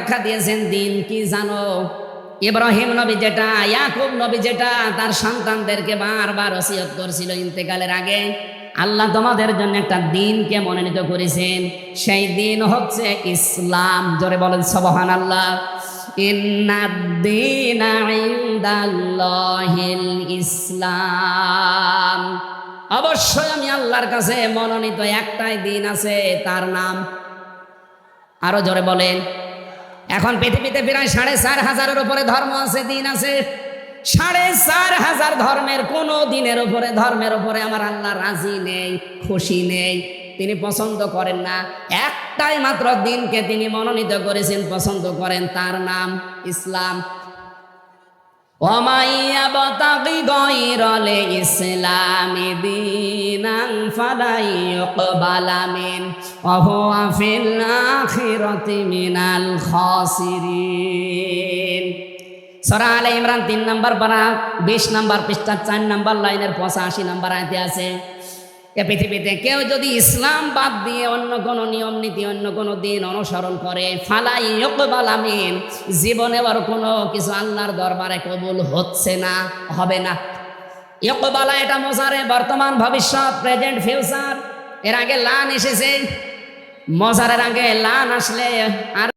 ব্যাখ্যা দিয়েছেন দিন কি জানো? ইব্রাহিম নবী যেটা, ইয়াকুব নবী যেটা তার সন্তানদেরকে বারবার ওসিয়ত করছিল ইন্তেকালের আগে, আল্লাহ তোমাদের জন্য একটা দিনকে মনোনীত করেছেন, সেই দিন হচ্ছে ইসলাম। জোরে বলেন সুবহানাল্লাহ। ইন্নাদ-দীনা ইনদাল্লাহিল ইসলাম। অবশ্যই আমি আল্লাহর কাছে মনোনীত একটাই দিন আছে, তার নাম, আরো জোরে বলেন। এখন পৃথিবীতে প্রায় 4,500-এর উপরে ধর্ম আছে, দিন আছে। 4,500 ধর্মের কোন দিনের উপরে, ধর্মের উপরে আমার আল্লাহ রাজি নেই, খুশি নেই, তিনি পছন্দ করেন না। একটাই মাত্র দিনকে তিনি মনোনীত করেছেন, পছন্দ করেন, তার নাম ইসলাম। ওয়া ইয়াবতাগি গায়রাল ইসলামি দীনান ফালা ইউকবালা মিন ওয়া হুয়া ফিল আখিরাতি মিনাল খাসিরিন। সূরা আলে ইমরান 3 নম্বর পারা 20 নম্বর পৃষ্ঠা 4 নম্বর লাইনের 85 নম্বর আয়াতে আছে, এ পৃথিবীতে কেউ যদি ইসলাম বাদ দিয়ে অন্য কোনো নিয়ম নীতি, অন্য কোনো দিন অনুসরণ করে, ফালা ইউকবালা মিন, জীবনে আর কোনো কিছু আল্লাহর দরবারে কবুল হচ্ছে না, হবে না। ইউকবালা এটা মোজারে, বর্তমান, ভবিষ্যৎ, প্রেজেন্ট, ফিউচার। এর আগে লান এসেছে, মোজারের আগে লান আসলে আর